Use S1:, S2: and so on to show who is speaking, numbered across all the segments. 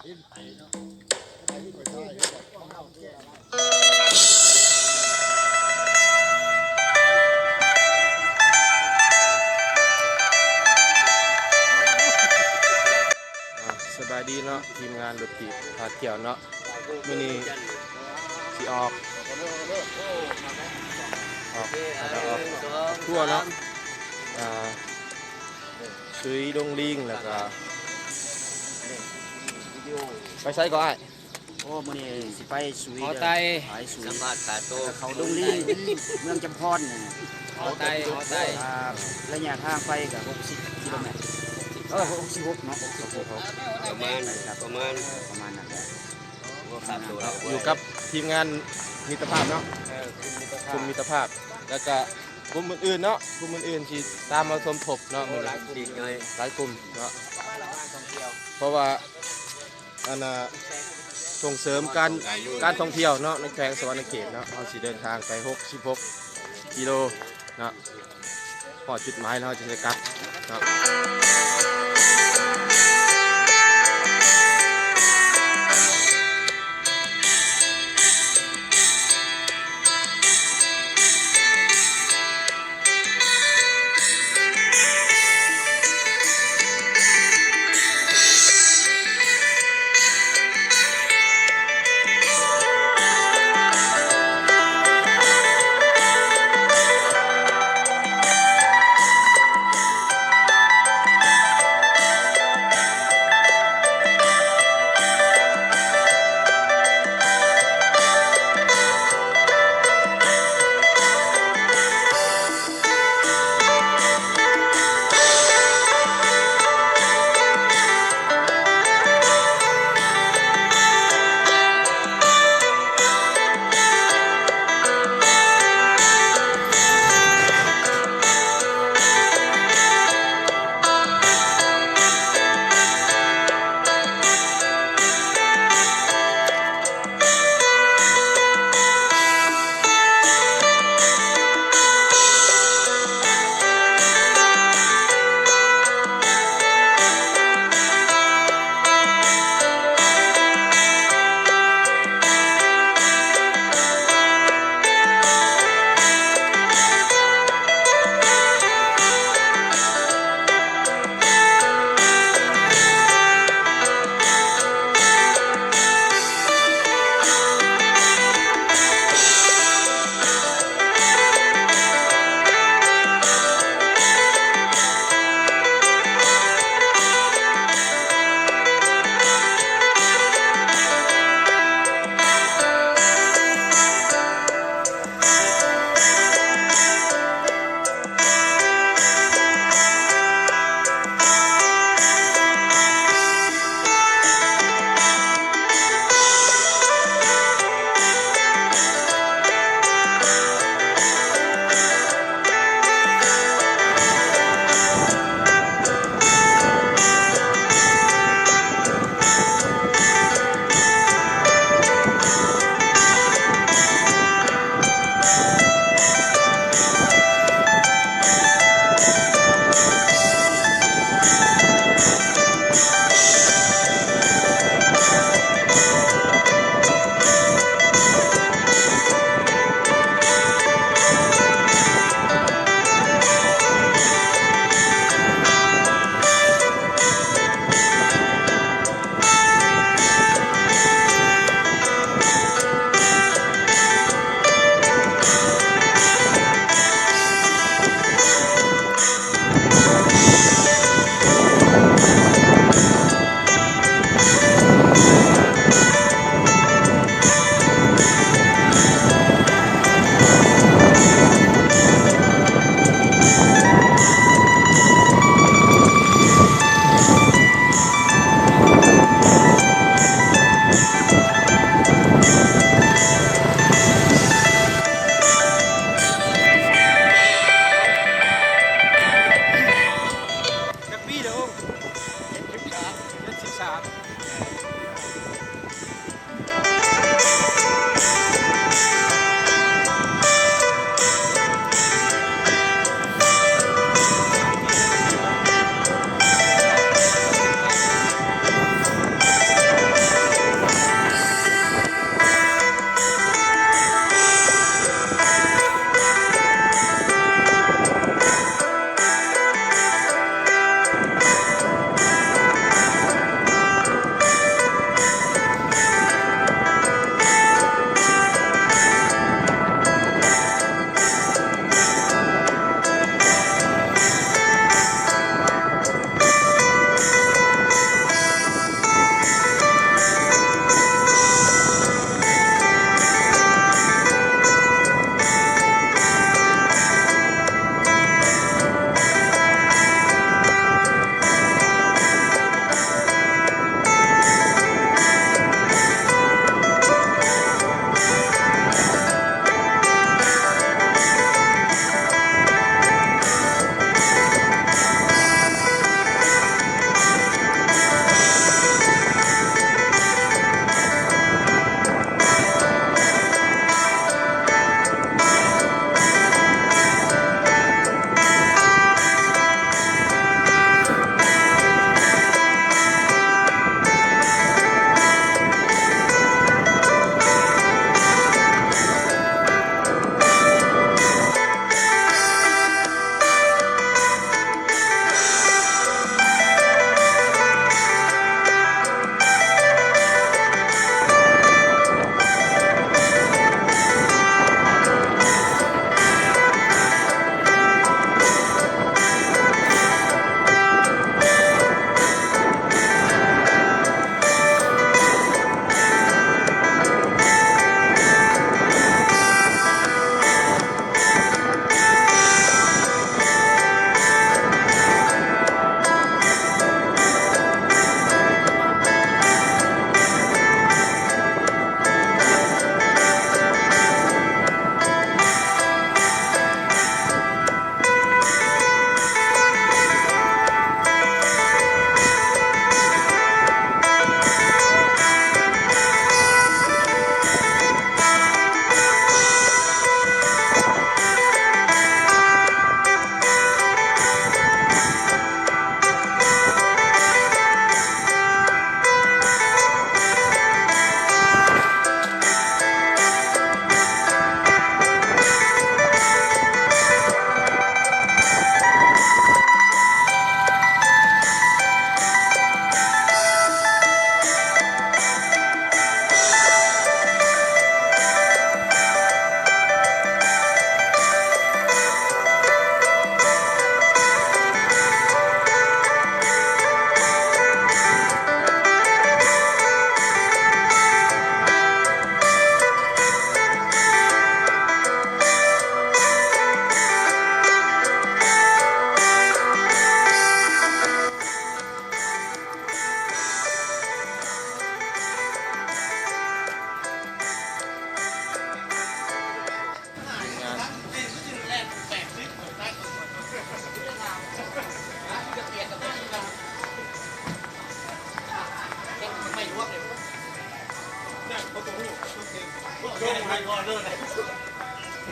S1: สบายดีเนาะทีมงานรถถีบพาเที่ยวเนาะมื้อนี้สิออกทั่วเนาะซุยดงลิงแล้วก็ไปใช้ก็ได้
S2: โอ้มื้อนี้สิไปสุย
S3: เขาไต
S2: ไปสุย
S3: สัมผัสขาโต
S2: เขาดงลิงเมืองจำพรเนี่ย
S3: เขาไต
S2: ระยะทางไปก็60กิโลเมตร66เนาะ66
S3: ประมาณ
S2: นั้นแหละ
S3: ขาโต
S1: อยู่กับทีมงานมิตรภาพเนาะกลุ่มมิตรภาพแล้วก็กลุ่มอื่นๆเนาะกลุ่มอื่นๆที่ตามมาสมทบเนาะมีหลายกลุ่มเนาะเพราะว่าอันน่ะส่งเสริมการท่องเที่ยวเนาะในแขวงสวรรณเขตเนาะเราสิเดินทางไป66กิโลเนาะพอจุดหมายแล้วจะได้กลับเนาะ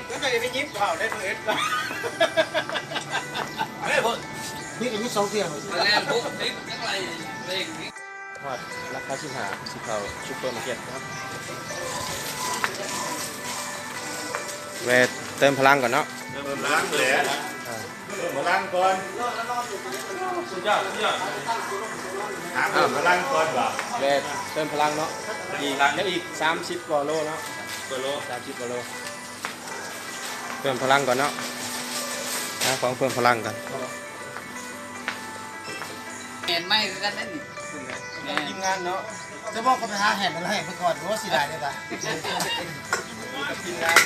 S3: แล้วก็จะไปยิ้มเข่าได้ตัวเอ็ดละนี่ก็มี2เที่ยว
S4: แล้วปุ๊บติ๊กอะไรเร่ง
S1: ทอดราคาสิเขาซุปเปอร์มาร์เก็ตนะครับเวทเติมพลังก่อนเนาะ
S5: เริ่มล้างเลยเริ่มล้างก่อนสุดยอดหาเริ่มล้างก่อนว่ะ
S1: เวทเติมพลังเนาะอีก30กว่าโลเนาะ30กว่าโลเติมพลังก่อนเนาะของเพิ่มพลังกัน
S4: เห็นไหมกันนั่น
S1: ทีมงานเนาะ
S3: จะบอกก็ไปหาแห่นอะไรไปก่อนรู้ว่าสิได้ได้ปะ
S1: ทีมงาน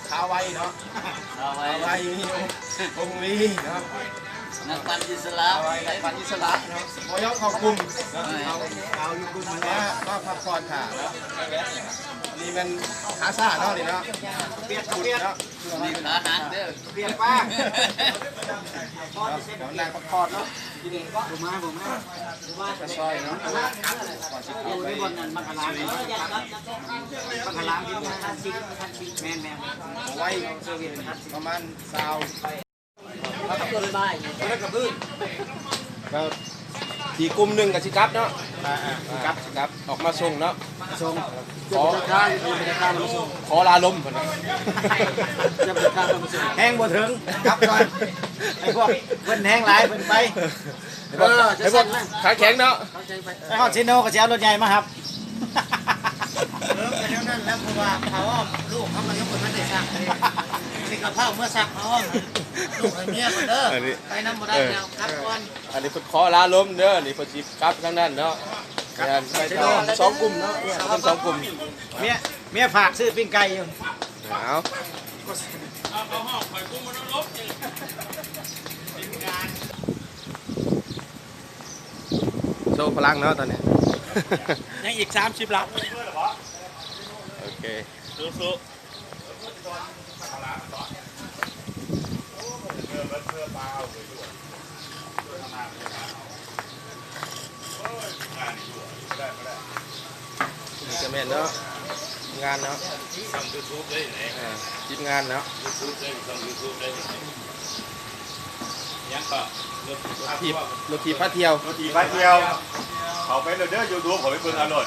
S1: ขาไวเนาะ
S4: เอาไว้
S1: ขาไวมีองค์ลีเนาะ
S4: นักปั่นอิสระ
S1: ขาไวในปันอิสระเนาะพอยกเข้ากลุ่มเอาอยู่กลุ่มมาพักผ่อนค่ะเนาะนี่มันขาซ่าเนาะนี่เนาะเปียกขุดเนาะ
S4: มีอาหารเด้อ
S3: เปลี่ยนป้า
S1: เดี๋ยวนางพักผ่อนเนาะ
S3: ผมมา
S1: จะซอยเนาะก่อนสิ
S3: อยู่
S1: ไป
S3: ในบนนั้นมักกะลามักกะลาที่ทันชิแม่น
S1: เอาไว้ประมาณ20
S3: แล้วก็ต้นไม้แล้วก็พืช
S1: ก็ทีกลุ่มหนึ่งกับสิกับเนาะสิกับออกมาส่งเนาะ
S3: ส่งขอทางมาส่ง
S1: ขอลาลมเพิ่นน่ะ
S3: จะเป็นทางมาส่งแห้งบ่ถึงกลับก่อนไอ้พวกเพิ่นแห้งหลายเพิ่นไป
S1: ไอ้พวกขาแข็งเนาะ
S3: ไอ้ฮอดซิโนก็สิเอารถใหญ่มาครับก็เท่านั้นแล้วเพราะว่าเขาอ้อมลูกเขามันยังบ่ทันได้ซักเลยนี่ก็เผาเมื่อซักเขาอ้อมลูกให้เมียเพิ่นเด้อไปนำบ่ได้แล้วกลับก่อน
S1: อันนี้เพิ่นขอลาลมเด้อนี่เพิ่นสิกลับทางนั้นเนาะไปสองกลุ่มเนาะเป็นสองกลุ่ม
S3: เมียฝากซื้อปิ้งไก่อยู่
S1: เอาโชว์พลังเนาะตอนนี้
S3: ยังอีก30ลัก
S1: โอเค
S5: สู้ๆ
S1: นี่จะแม่นเนาะงานเนาะ
S5: ทำยูทูบได้ไหน
S1: ทีมงานเนาะ
S5: ยูทูบได้ทำยูทูบได้ไหนยังก็รถ
S1: รถทีพาเที่ยว
S5: รถอีกพัดเดียวเขาไปเลยเด้อยูทูบเขาไปเบิ่งอร่อย